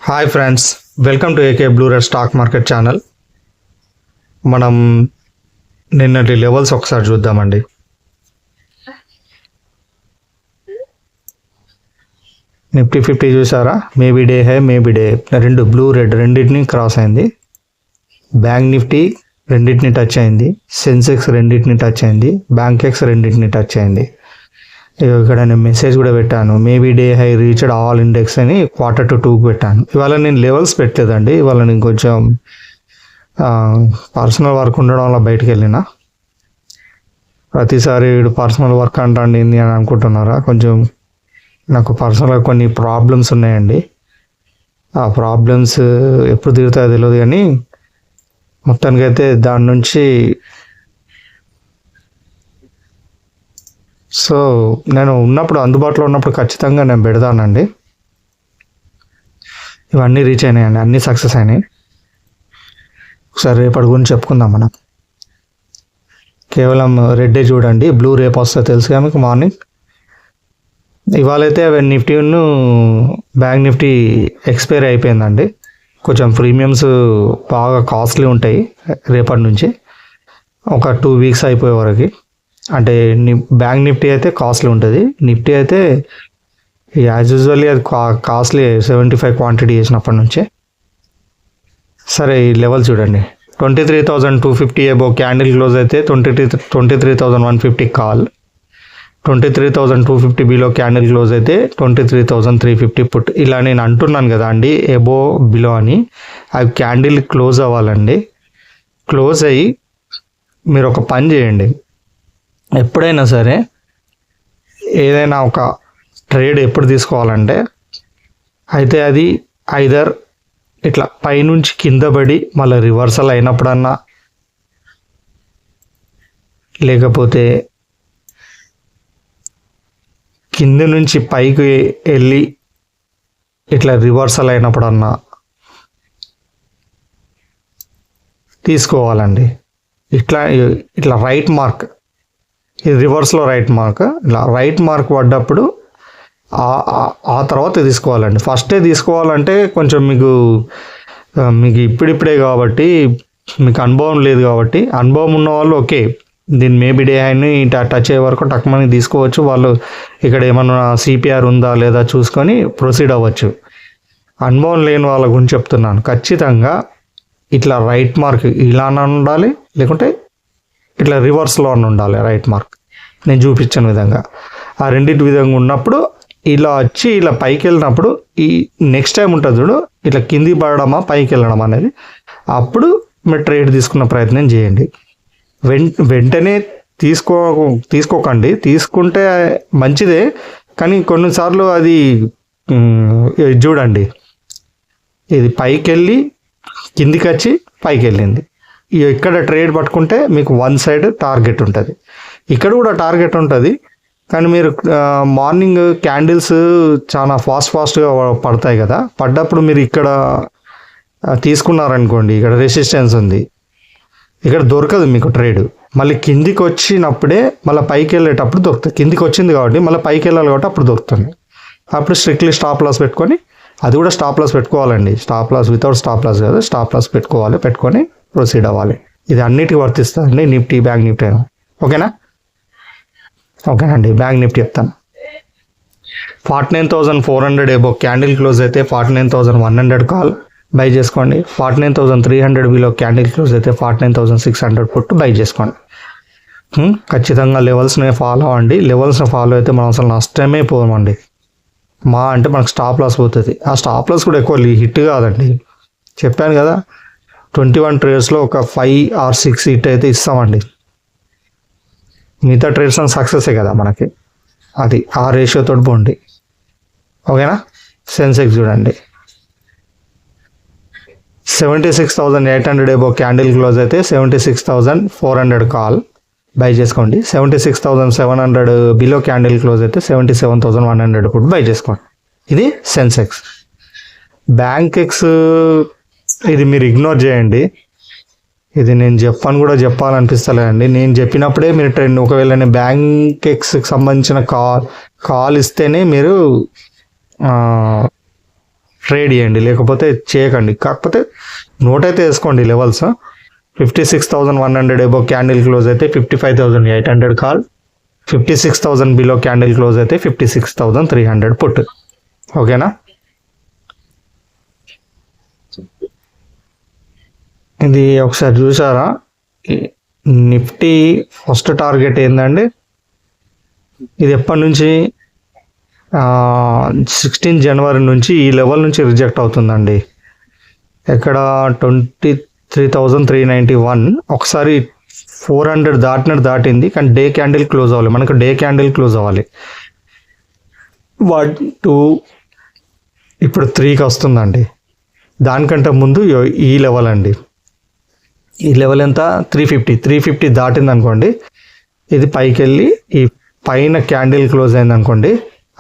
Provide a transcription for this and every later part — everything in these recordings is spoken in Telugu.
Hi friends, welcome to AK blue rare stock market channel. మనం నిన్నటి లెవెల్స్ ఒకసారి చూద్దామండి. నిఫ్టీ 50 చూసారా? Maybe day high maybe day, రెండు బ్లూ రెడ్ రెండింటిని క్రాస్ అయింది. బ్యాంక్ నిఫ్టీ రెండింటిని టచ్ అయింది, సెన్సెక్స్ రెండింటిని టచ్ అయింది, బ్యాంక్ ఎక్స్ రెండింటిని టచ్ అయింది. ఇక్కడ నేను మెసేజ్ కూడా పెట్టాను, maybe day high reached all index అని Q2 పెట్టాను. ఇవాళ నేను లెవెల్స్ పెట్టలేదండి, ఇవాళ నేను కొంచెం పర్సనల్ వర్క్ ఉండడం వల్ల బయటకు వెళ్ళిన. ప్రతిసారి పర్సనల్ వర్క్ అంటండి అని అనుకుంటున్నారా? కొంచెం నాకు పర్సనల్గా కొన్ని ప్రాబ్లమ్స్ ఉన్నాయండి. ఆ ప్రాబ్లమ్స్ ఎప్పుడు తీరుతాయో తెలియదు, కానీ మొత్తానికైతే దాని నుంచి నేను ఉన్నప్పుడు అందుబాటులో ఉన్నప్పుడు ఖచ్చితంగా నేను పెడతానండి. ఇవన్నీ రీచ్ అయినాయండి, అన్నీ సక్సెస్ అయినాయి. ఒకసారి రేపటి గురించి చెప్పుకుందాం మనం. కేవలం రెడ్డే చూడండి, బ్లూ రేపు వస్తే తెలుసుగా మీకు మార్నింగ్. ఇవాళైతే నిఫ్టీను బ్యాంక్ నిఫ్టీ ఎక్స్పైర్ అయిపోయిందండి. కొంచెం ప్రీమియమ్స్ బాగా కాస్ట్లీ ఉంటాయి రేపటి నుంచి, ఒక 2 వీక్స్ అయిపోయే వరకు. అంటే బ్యాంక్ నిఫ్టీ అయితే కాస్ట్లీ ఉంటుంది, నిఫ్టీ అయితే యాజ్ యూజువల్లీ అది కాస్ట్లీ 75 క్వాంటిటీ చేసినప్పటి నుంచే. సరే, ఈ లెవెల్ చూడండి. 23,250 అబోవ్ క్యాండిల్ క్లోజ్ అయితే 23,150 కాల్, 23,250 బిలో క్యాండిల్ క్లోజ్ అయితే 23,350 పుట్. ఇలా నేను అంటున్నాను కదా అండి, ఎబో బిలో అని. అవి క్యాండిల్ క్లోజ్ అవ్వాలండి. క్లోజ్ అయ్యి మీరు ఒక పని చేయండి, ఎప్పుడైనా సరే ఏదైనా ఒక ట్రేడ్ ఎప్పుడు తీసుకోవాలంటే, అయితే అది ఐదర్ ఇట్లా పైనుంచి కింద పడి మళ్ళీ రివర్సల్ అయినప్పుడన్నా, లేకపోతే కింద నుంచి పైకి వెళ్ళి ఇట్లా రివర్సల్ అయినప్పుడన్నా తీసుకోవాలండి. ఇట్లా రైట్ మార్క్, ఇది రివర్స్లో రైట్ మార్క్, ఇలా రైట్ మార్క్ పడ్డప్పుడు ఆ తర్వాత తీసుకోవాలండి. ఫస్టే తీసుకోవాలంటే కొంచెం మీకు ఇప్పుడిప్పుడే కాబట్టి, మీకు అనుభవం లేదు కాబట్టి, అనుభవం ఉన్న వాళ్ళు ఓకే, దీన్ని మేబీ డే అని టచ్ అయ్యే వరకు టక్మని తీసుకోవచ్చు. వాళ్ళు ఇక్కడ ఏమన్నా సిపిఆర్ ఉందా లేదా చూసుకొని ప్రొసీడ్ అవ్వచ్చు. అనుభవం లేని వాళ్ళ గురించి చెప్తున్నాను. ఖచ్చితంగా ఇట్లా రైట్ మార్క్ ఇలానే ఉండాలి, లేకుంటే ఇట్లా రివర్స్లో ఉండాలి రైట్ మార్క్. నేను చూపించిన విధంగా ఆ రెండింటి విధంగా ఉన్నప్పుడు ఇలా వచ్చి ఇలా పైకి వెళ్ళినప్పుడు ఈ నెక్స్ట్ టైం ఉంటుంది చూడు, ఇట్లా కింది పడడమా పైకి వెళ్ళడం అనేది, అప్పుడు మీరు ట్రేడ్ తీసుకున్న ప్రయత్నం చేయండి. వెంటనే తీసుకోకండి. తీసుకుంటే మంచిదే, కానీ కొన్నిసార్లు అది చూడండి, ఇది పైకి వెళ్ళి కిందికి వచ్చి పైకి వెళ్ళింది. ఇక్కడ ట్రేడ్ పట్టుకుంటే మీకు వన్ సైడ్ టార్గెట్ ఉంటుంది, ఇక్కడ కూడా టార్గెట్ ఉంటుంది. కానీ మీరు మార్నింగ్ క్యాండిల్స్ చాలా ఫాస్ట్గా పడతాయి కదా, పడ్డప్పుడు మీరు ఇక్కడ తీసుకున్నారనుకోండి, ఇక్కడ రెసిస్టెన్స్ ఉంది, ఇక్కడ దొరకదు మీకు ట్రేడ్. మళ్ళీ కిందికి వచ్చినప్పుడే మళ్ళీ పైకి వెళ్ళేటప్పుడు దొరుకుతుంది. కిందికి వచ్చింది కాబట్టి మళ్ళీ పైకి వెళ్ళాలి కాబట్టి అప్పుడు దొరుకుతుంది. అప్పుడు స్ట్రిక్ట్లీ స్టాప్ లాస్ పెట్టుకొని, అది కూడా స్టాప్ లాస్ పెట్టుకోవాలండి. Stop loss without stop loss కాదు, స్టాప్ లాస్ పెట్టుకొని ప్రొసీడ్ అవ్వాలి. ఇది అన్నిటికీ వర్తిస్తుందండి, నిఫ్టీ బ్యాంక్ నిఫ్టీ. ఓకేనండి. బ్యాంక్ నిఫ్టీ చెప్తాను. 49,400 అబోవ్ క్యాండిల్ క్లోజ్ అయితే 49,100 కాల్ బై చేసుకోండి. 49,300 బిలో క్యాండిల్ క్లోజ్ అయితే 49,600 పుట్ బై చేసుకోండి. ఖచ్చితంగా లెవెల్స్ని ఫాలో అవ్వండి. లెవెల్స్ని ఫాలో అయితే మనం అసలు నష్టమే పోమండి. అంటే మనకు స్టాప్ లాస్ పోతుంది. ఆ స్టాప్ లాస్ కూడా ఎక్కువ హిట్ కాదండి. చెప్పాను కదా, 21 ట్రేడ్స్లో ఒక 5 or 6 హిట్ అయితే ఇస్తామండి. మిగతా ట్రేడ్స్ అని సక్సెసే కదా మనకి. అది ఆ రేషియోతో పోండి, ఓకేనా. సెన్సెక్స్ చూడండి, 76,800 అబోవ్ క్యాండిల్ క్లోజ్ అయితే 76,400 కాల్ బై చేసుకోండి. 76,700 బిలో క్యాండిల్ క్లోజ్ అయితే 77,100 కూడా బై చేసుకోండి. ఇది సెన్సెక్స్. బ్యాంక్ ఎక్స్ ఇది మీరు ఇగ్నోర్ చేయండి. ఇది నేను చెప్పాలనిపిస్తలేదండి. నేను చెప్పినప్పుడే మీరు ట్రెండ్, ఒకవేళ నేను బ్యాంక్ ఎక్స్కి సంబంధించిన కాల్ ఇస్తేనే మీరు ట్రేడ్ చేయండి, లేకపోతే చేయకండి. కాకపోతే నోట్ అయితే వేసుకోండి లెవెల్స్. 56,100 ఎబో క్యాండిల్ క్లోజ్ అయితే 55,800 కాల్, 56,000 బిలో క్యాండిల్ క్లోజ్ అయితే 56,300 పుట్. ఓకేనా? ఇది ఒకసారి చూసారా, నిఫ్టీ ఫస్ట్ టార్గెట్ ఏందండి, ఇది ఎప్పటి నుంచి 16 జనవరి నుంచి ఈ లెవెల్ నుంచి రిజెక్ట్ అవుతుందండి. ఎక్కడ 23,391 ఒకసారి 400 దాటింది, కానీ డే క్యాండిల్ క్లోజ్ అవ్వాలి. మనకు డే క్యాండిల్ క్లోజ్ అవ్వాలి. 1 2 ఇప్పుడు 3కి వస్తుందండి. దానికంటే ముందు ఈ లెవెల్ అండి, ఈ లెవెల్ ఎంత 350 దాటింది అనుకోండి, ఇది పైకి వెళ్ళి ఈ పైన క్యాండిల్ క్లోజ్ అయింది అనుకోండి,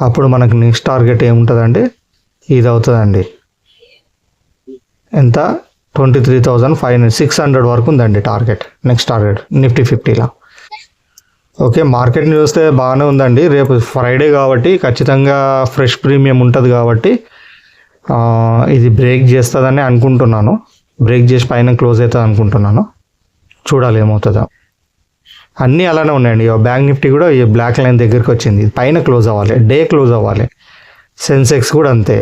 అప్పుడు మనకు నెక్స్ట్ టార్గెట్ ఏముంటుందండి, ఇది అవుతుందండి. ఎంత 23,600 వరకు ఉందండి టార్గెట్, నెక్స్ట్ టార్గెట్ నిఫ్టీ 50లో. ఓకే, మార్కెట్ని చూస్తే బాగానే ఉందండి. రేపు ఫ్రైడే కాబట్టి ఖచ్చితంగా ఫ్రెష్ ప్రీమియం ఉంటుంది కాబట్టి ఇది బ్రేక్ చేస్తుందని అనుకుంటున్నాను. బ్రేక్ చేసి పైన క్లోజ్ అవుతుంది అనుకుంటున్నాను. చూడాలి ఏమవుతుందో. అన్నీ అలానే ఉన్నాయండి. బ్యాంక్ నిఫ్టీ కూడా ఈ బ్లాక్ లైన్ దగ్గరికి వచ్చింది, పైన క్లోజ్ అవ్వాలి, డే క్లోజ్ అవ్వాలి. సెన్సెక్స్ కూడా అంతే,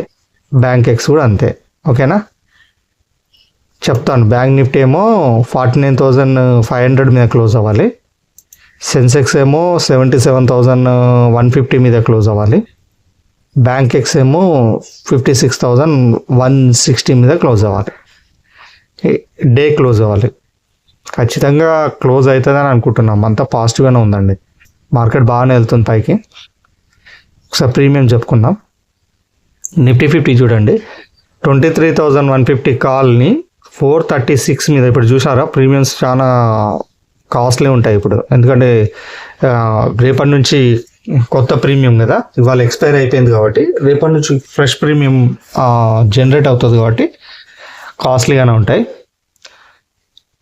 బ్యాంక్ ఎక్స్ కూడా అంతే. ఓకేనా? చెప్తాను. బ్యాంక్ నిఫ్టీ ఏమో 49,500 మీద క్లోజ్ అవ్వాలి, సెన్సెక్స్ ఏమో 77,150 మీద క్లోజ్ అవ్వాలి, బ్యాంక్ ఎక్స్ ఏమో 56,160 మీద క్లోజ్ అవ్వాలి, డే క్లోజ్ అవ్వాలి. ఖచ్చితంగా క్లోజ్ అవుతుందని అనుకుంటున్నాం. అంతా పాజిటివ్గానే ఉందండి, మార్కెట్ బాగానే వెళ్తుంది పైకి. ఒకసారి ప్రీమియం చెప్పుకుందాం. నిఫ్టీ 50 చూడండి, 23,150 కాల్ని 436 మీద. ఇప్పుడు చూసారా, ప్రీమియమ్స్ చాలా కాస్ట్లీ ఉంటాయి ఇప్పుడు, ఎందుకంటే రేపటి నుంచి కొత్త ప్రీమియం కదా, ఇవాళ ఎక్స్పైర్ అయిపోయింది కాబట్టి రేపటి నుంచి ఫ్రెష్ ప్రీమియం జనరేట్ అవుతుంది కాబట్టి కాస్ట్లీగానే ఉంటాయి.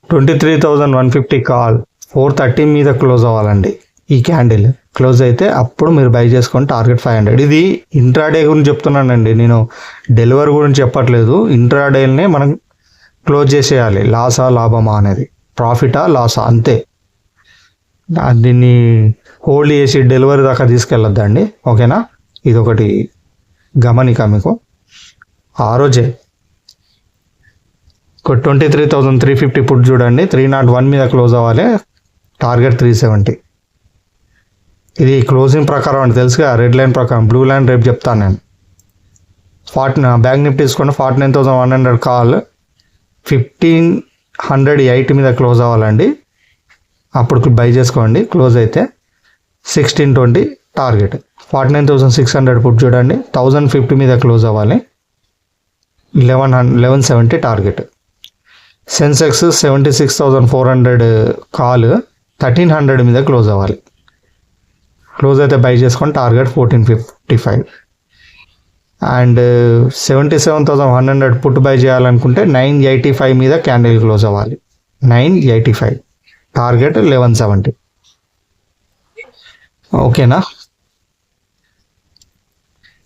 23,150 కాల్ 430 మీద క్లోజ్ అవ్వాలండి. ఈ క్యాండిల్ క్లోజ్ అయితే అప్పుడు మీరు బై చేసుకొని టార్గెట్ 500. ఇది ఇంట్రాడే గురించి చెప్తున్నానండి, నేను డెలివరీ గురించి చెప్పట్లేదు. ఇంట్రాడేనే మనం క్లోజ్ చేసేయాలి. లాసా లాభమా అనేది, ప్రాఫిటా లాసా అంతే. దీన్ని హోల్డ్ చేసి డెలివరీ దాకా తీసుకెళ్ళొద్దండి. ఓకేనా? ఇది ఒకటి గమనిక మీకు. ఆ రోజే 23,350 పుట్ చూడండి, 301 మీద క్లోజ్ అవ్వాలి, టార్గెట్ 370. ఇది క్లోజింగ్ ప్రకారం అండి, తెలుసుగా, రెడ్ లైన్ ప్రకారం. బ్లూ లైన్ రేపు చెప్తాను నేను. బ్యాంక్ నిఫ్టీ తీసుకోండి, 49,100 కాల్ 1,508 మీద క్లోజ్ అవ్వాలండి, అప్పుడు బై చేసుకోండి. క్లోజ్ అయితే 1620 టార్గెట్. 49,600 పుట్ చూడండి, 1,050 మీద క్లోజ్ అవ్వాలి, 1170 టార్గెట్. సెన్సెక్స్ 76,400 కాల్ 1,300 మీద క్లోజ్ అవ్వాలి, క్లోజ్ అయితే బై చేసుకొని టార్గెట్ 1455. అండ్ 77,100 పుట్ బై చేయాలనుకుంటే 985 మీద క్యాండిల్ క్లోజ్ అవ్వాలి, 985 టార్గెట్ 1170. ఓకేనా?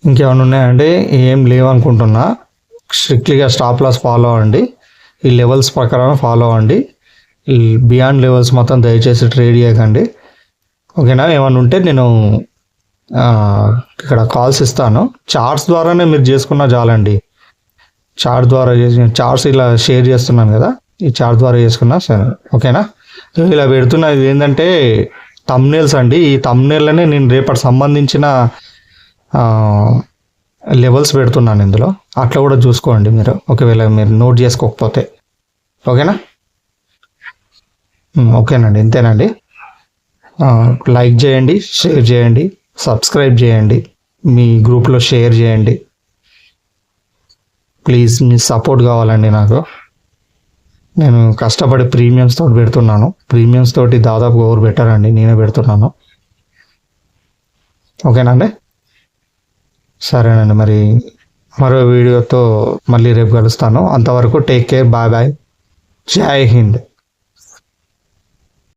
ఇంకేమైనా ఉన్నాయండి? ఏం లేవు అనుకుంటున్నా. స్ట్రిక్ట్లీగా స్టాప్ లాస్ ఫాలో అవ్వండి, ఈ లెవెల్స్ ప్రకారం ఫాలో అవ్వండి. ఈ బియాండ్ లెవెల్స్ మొత్తం దయచేసి ట్రేడ్ చేయకండి. ఓకేనా? ఏమైనా ఉంటే నేను ఇక్కడ కాల్స్ ఇస్తాను. చార్ట్స్ ద్వారానే మీరు చేసుకున్నా చాలండి. చార్ట్ ద్వారా చార్ట్స్ ఇలా షేర్ చేస్తున్నాను కదా, ఈ చార్ట్ ద్వారా చేసుకున్నా సరే. ఓకేనా? ఇలా పెడుతున్నా, ఇది ఏంటంటే థంబ్నెయిల్స్ అండి. ఈ థంబ్నెయిల్లోనే నేను రేపటి సంబంధించిన లెవెల్స్ పెడుతున్నాను ఇందులో, అట్లా కూడా చూసుకోండి మీరు, ఒకవేళ మీరు నోట్ చేసుకోకపోతే. ఓకేనా? ఓకేనండి, ఇంతేనండి. లైక్ చేయండి, షేర్ చేయండి, సబ్స్క్రైబ్ చేయండి, మీ గ్రూప్లో షేర్ చేయండి. ప్లీజ్ మీ సపోర్ట్ కావాలండి నాకు. నేను కష్టపడి ప్రీమియమ్స్ తోటి పెడుతున్నాను. ప్రీమియమ్స్ తోటి దాదాపు ఎవరు పెట్టారండి, నేనే పెడుతున్నాను. ఓకేనండి? సరేనండి, మరి మరో వీడియోతో మళ్ళీ రేపు కలుస్తాను. అంతవరకు టేక్ కేర్, బాయ్ బాయ్, జై హింద్.